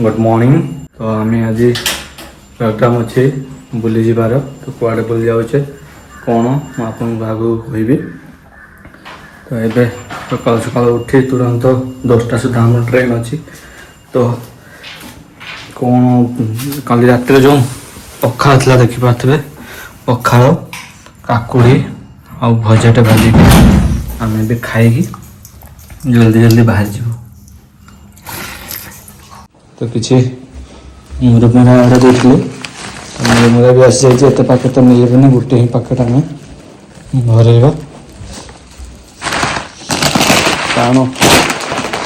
Good morning. तो आम आज प्रोग्राम अच्छे बुली जीवार तो कुआडे बुली जाऊे कौन आपको कहि। तो ये सकाल सकाल उठी तुरंत 10टा सुधा आम ट्रेन अच्छी। तो कौन कल रात जो पखाल था देखिपे पखाल काकुड़ी आ भजाटे भाजी आम भी खाई जल्दी जल्दी बाहर जीव। तो किसी मुरमुरा आड़े देते मुरमुरा भी आसी जाए एत पाकेट तो मिलबनी गोटे ही पाकेट आम भरवा कारण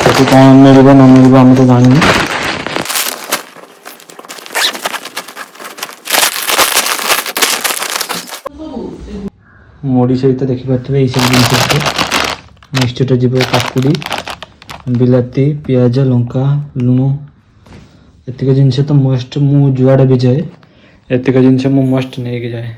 से कौन मिल न मिल आम तो जानी। मुड़ी सहित देखिपे ये सब जिन नेक्स्ट जीव काकुड़ी बिलाती पियाज लंका लुण एतिक जिनस तो मस्ट मु जुआड़े भी जाए एतिक जिनस मु मस्ट नहीं जाए।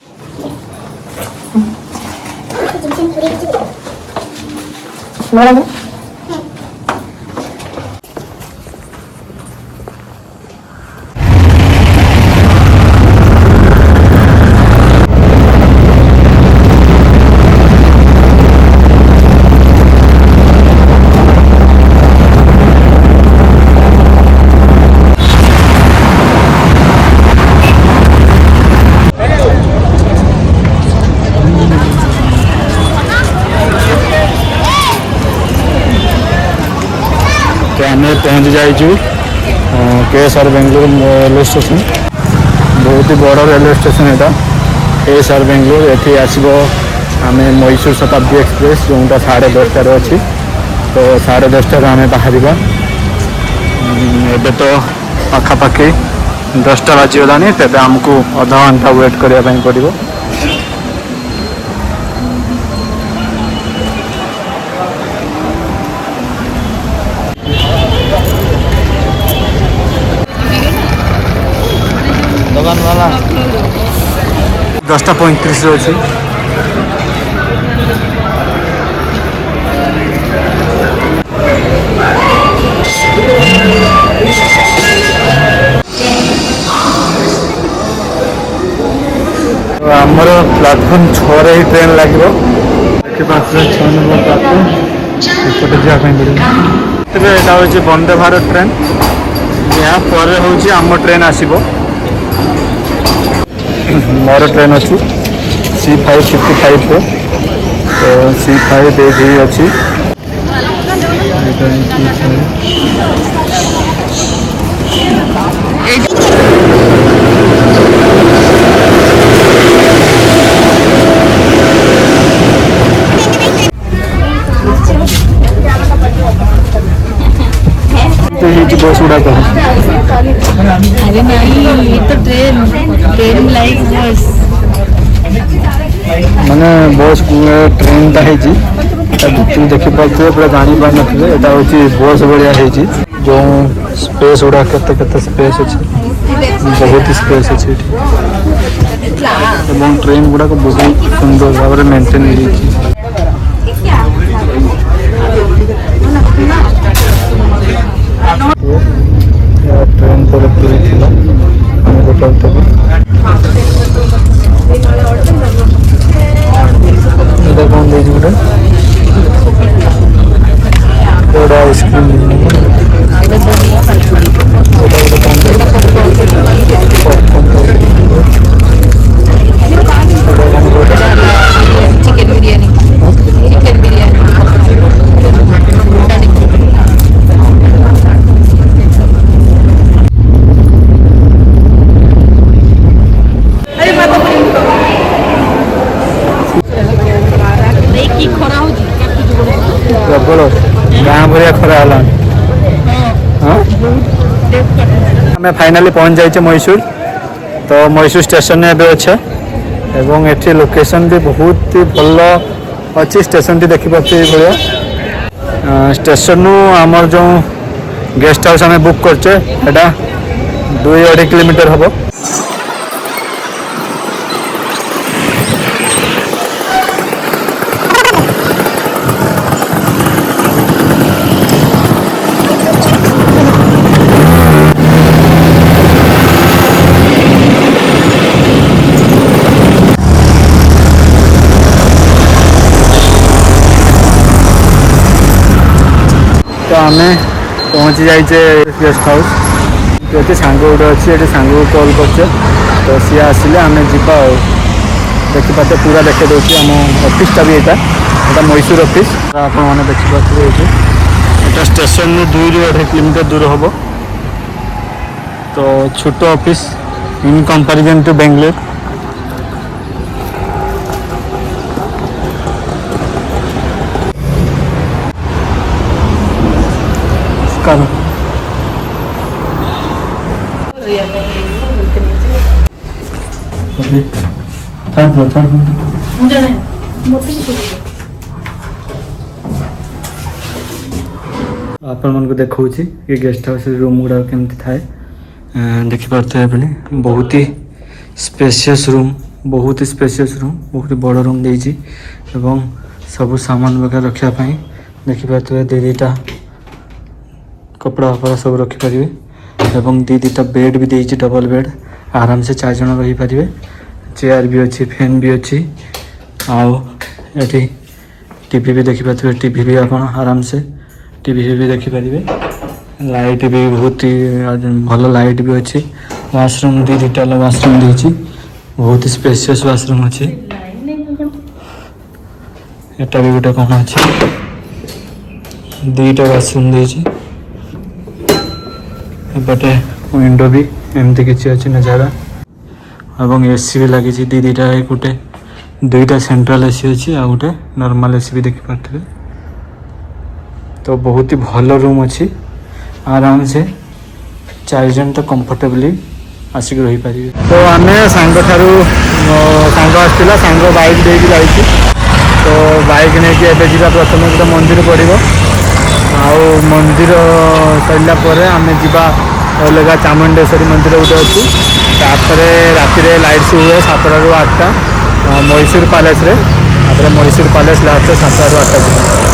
तो आम पहुँच जाइए KSR बेंगलोर रेलवे स्टेशन। बहुत ही बड़ रेलवे स्टेशन यहाँ KSR बेंगलोर। ये आसब आम मैसूर शताब्दी एक्सप्रेस जोटा 10:30 अच्छी। तो 10:30 आम बाहर एबे तो पाखापाखि 10टा बाजीगलानी। तेज आमको अधा घंटा वेट करने पड़ो। दुकान वाला 10:35 अच्छी। आमर प्लाटफर्म 6 रे ही ट्रेन लगे 6 नंबर प्लाटफर्म एपटे जावाई पड़े। यहाँ हूँ वंदे भारत ट्रेन। यहाँ पर हूँ आम ट्रेन आसब मोर ट्रेन अच्छी C555 तो C5 ये अच्छी। बस गुड़ाक अरे नहीं ये तो ट्रेन लाइक बस माने बस ट्रेन टा देखी पारे पूरा जानी पार ना। यहाँ हूँ बस भाया जो स्पेस गुड़ा के स्पेस अच्छे बहुत स्पेस अच्छे ट्रेन गुड़ाक बहुत सुंदर भाव में मेंटेन हो। ट्रेन पर कौन दे गोटे आइसक्रीम चिकन बिरयानी प्रबल गाँ भाया खरा आम फाइनाली पहुँच जाइए मैसूर। तो मैसूर स्टेशन में अच्छे एवं एठी लोकेशन भी बहुत ही भल अच्छी। स्टेशन टी देखी पार्थे भाया स्टेशन आमर जो गेस्ट हाउस आम बुक करचे 2-2.5 किलोमीटर हम। आम पहुँची जाइए गेस्ट हाउस ये सांग गोटे अच्छी ये सांग को कॉल कर तो सी आसिले आम जा देखिपारे पूरा देखे दूसरी आम ऑफिसटा भी यहाँ मैसूर ऑफिस आपण मैंने देखिपे ये स्टेशन 2-2.5 किलोमीटर दूर हम तो छोट office in comparison to Bangalore आपण मन को देखा ये गेस्ट हाउस रूम गुड़ा केमती थाए देखिपे बोले बहुत ही स्पेशियस रूम बहुत ही स्पेशियस रूम बहुत ही बड़ रूम देती एवं सब सामान वगैरह रखापी देखिपे दीटा कपड़ा वपड़ा सब रखिपारे एवं दीटा बेड भी देती डबल बेड आराम से 4 जन रही पारे चेयर भी अच्छी फैन भी अच्छी आउ ये टीवी भी देखिपे टीवी भी आप आराम से टीवी भी देखिपारे लाइट भी बहुत ही भल लाइट भी अच्छी वाशरूम दीटा वाशरूम देती बहुत ही स्पेशियस वाशरूम अच्छी एटा भी गोटे कौन अच्छी दीटा वाशरूम देती एपटे विंडो भी एमती किसी अच्छी नजारा एवं एसी भी लगी दीटा गोटे 2टा सेंट्रल एसी अच्छी आ गोटे नॉर्मल एसी भी देखिपे तो बहुत ही भल रूम अच्छी आराम से 4 जन तो कंफर्टेबली आसिक रही पारे तो आम सांग आसला सांग बाइक देकी जाइए तो बाइक नहीं एवं जा प्रथम गोटे मंदिर पड़ो आउ मंदिर सरला आम जा अलग चामुंडेश्वरी मंदिर गोटे अच्छी तापर राति लाइट शो हुए 7टा ରୁ 8टा Mysore palace Mysore palace last 7टा ରୁ 8टा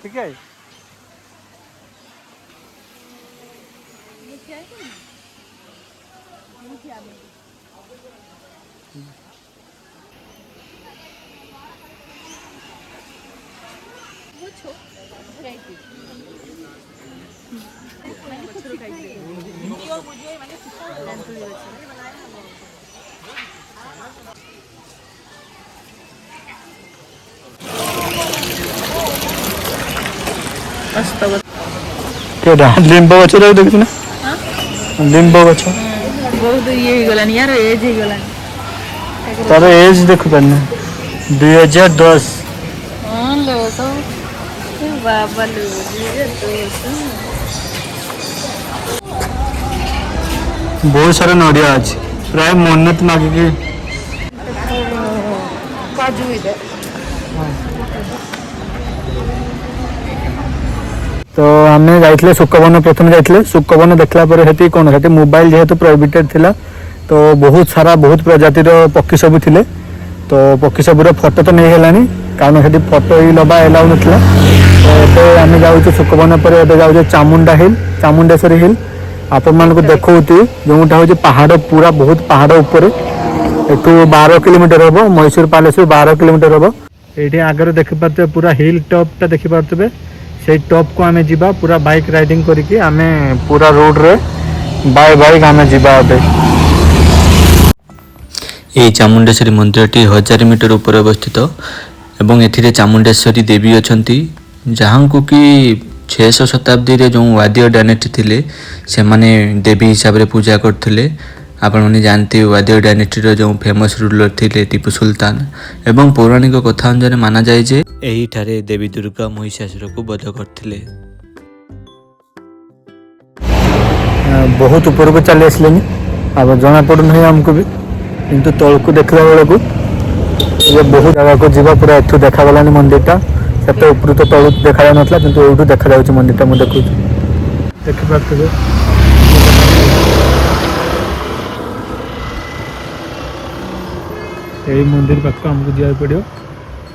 ठीक है लिंब गच देखी ना लिंब गच बहुत ये गलानी यार एज ही गलानी तार एज देख पारना 2010 हां लो तो बाबा लो 2010 बहुत सारा नड़िया अच्छी प्राय मन्नत मागिकी काजू इधर तो आम जाइए सुकवन प्रथम जाइए सुकवन देखला कौन से मोबाइल जेहेतु प्रोहिबिटेड थिला तो बहुत सारा बहुत प्रजातिर पक्षी सब थिले तो पक्षी सबूर फोटो तो नहीं है कारण से फोटो ही लबा एलाउ नाला तो ये आम जाऊँ सुकवन पर जाऊँ चामुंडा हिल चामुंडेश्वरी हिल आपण मान देखा जोटा हूँ पहाड़ पूरा बहुत पहाड़ उपर एठू 12 किलोमीटर हम मैसूर पैलेस 12 किलोमीटर हम ये आगे देखिपे पूरा हिल टॉपटा देखिपे से टॉप को आमे जीवा पूरा बाइक राइडिंग करके आमे पूरा रोड रे बाय बाइक आमे जीवा अबे ये चामुंडेश्वरी मंदिरटी 1000 मीटर ऊपर अवस्थित एवं एथिरे चामुंडेश्वरी देवी अछंती जहाँ को कि 600 शताब्दी रे जो वाद्य डायनेस्टी थिले से माने देवी हिसाब रे पूजा करथिले आपण माने जानते वाद्य डायनेस्टी रो जो फेमस रूलर थिले टीपू सुल्तान एवं पौराणिक कथा अनुसार माना जाय जे एही ठारे देवी दुर्गा महिषासुर को वध करथिले बहुत ऊपर को चले आसले अब जना पड़ू नहीं हमको भी किंतु तल को देखला बेले को ये बहुत जगह को जीवा पूरा एठू देखा गलानी मंदिरटा सेते ऊपर तो तल देखा जा नथला किंतु एठू देखा जाउछ मंदिरटा मु देखु देखि पारथबे यही मंदिर पाख हमको जा पड़ो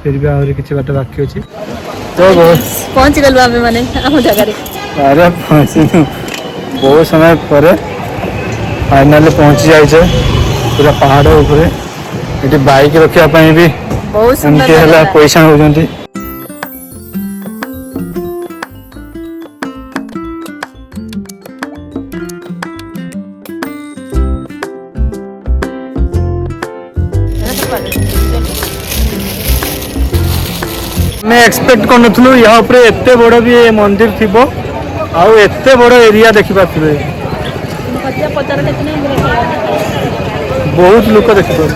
फिर भी आहरी किसी बाट बाकी अच्छी तो बहुत पहुंची गलु आमे माने आम जगह अरे पहुँचनु बहुत समय पर फाइनाली पहुँची जाइए पूरा पहाड़ ऊपर ये बाइक रखापी भी बहुत सुंदर एमती है जगह। पैसा होती मैं एक्सपेक्ट करूँ यहाँ पर एत बड़ भी ये मंदिर थी आउ एत बड़ एरिया देखी पारे बहुत लोग देखिए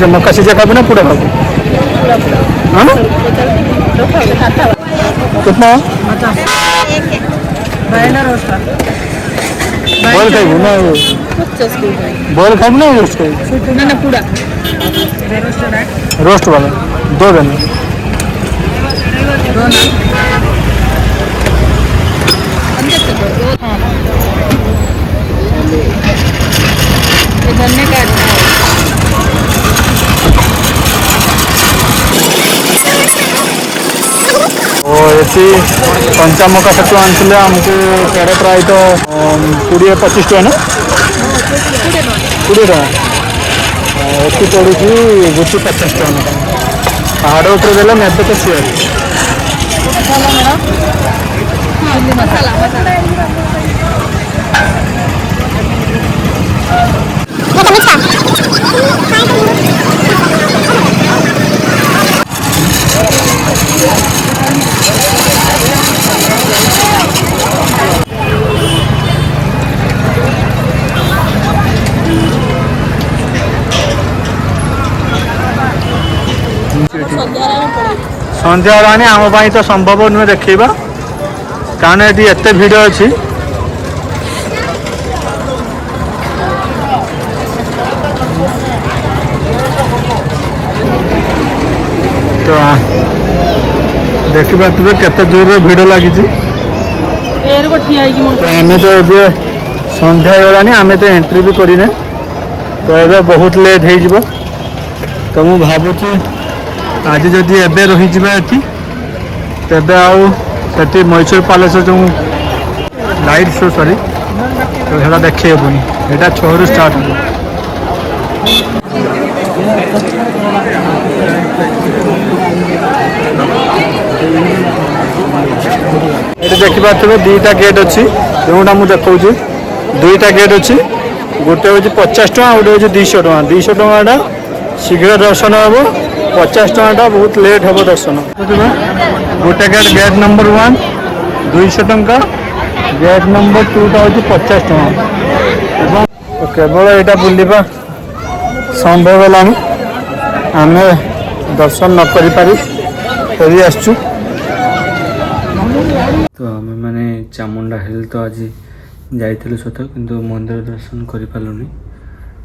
मक्का सीजा खाबू ना पूरा खाबू हाँ कितना बॉल खाइबू ना बॉल खाइबू ना रोस्ट खाइबू ना पूरा रोस्ट वाला दो देना ये पंचामका सेटू आनी आमको पेड़ प्राय तो 20-25 टका ना 20 टका ये पड़ू गोटी 50 टका पहाड़ ऊपर गले नेबे तो सियर सन्ध्या होलानी आम तो संभव नुहे देखा कारण ये एत भिड़ अच्छी तो देखा तुझे केते जोर भिड़ लगी आम तो ये सन्ध्या होलानी आम तो एंट्री भी करने तो ये बहुत लेट हो तो मुझे भावुँ आज जदि एबे रही तेबे आउ सेठी मैसूर पैलेस जो लाइट शो सॉरी तो सेटा देखिए हेबनी एटा 6 रु स्टार्ट हो ये देखि पारे दुईटा गेट अच्छी जोटा मुझे देखा दुईटा गेट अच्छी गोटे हूँ 50 टका गोटे हूँ 200 टका 200 टका शीघ्र दर्शन हम 50 टका बहुत लेट हम दर्शन गोटे गेट नंबर 1 200 टका गेट नंबर 2 टा हूँ 50 टका केवल यहाँ बुलवा संभव है आम दर्शन न कर पारि फेरी आसचु तो आम मैंने चामुंडा हिल तो आज जाइलु सत किंतु मंदिर दर्शन कर पार्लुनी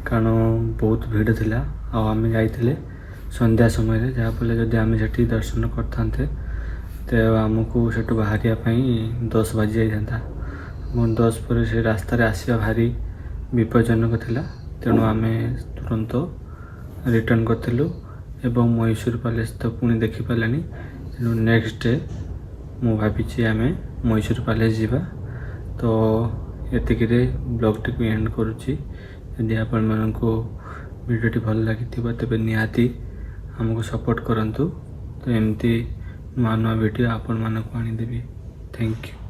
कारण बहुत भिड़ थिला आम जाइले संध्या समय जहाँफल जदि आम से दर्शन करते तो आमको से बाहर 10 बाजी जाता 10 पर से रास्तार आसवा भारी विपज्जनक थिला तेणु आम तुरंत रिटर्न करूँ एवं मैसूर पैलेस तो पुणी देखिपारानी तेणु नेक्स्ट डे मु भावी आम मैसूर पैलेस जावा तो ये ब्लॉग टी एंड करुच्ची यदि आपण मानक वीडियोटी भल लगी तेज निहाती आमको सपोर्ट करंतु तो एमती नुआ नुआ वीडियो आपण मानक आनीदेवी थैंक यू।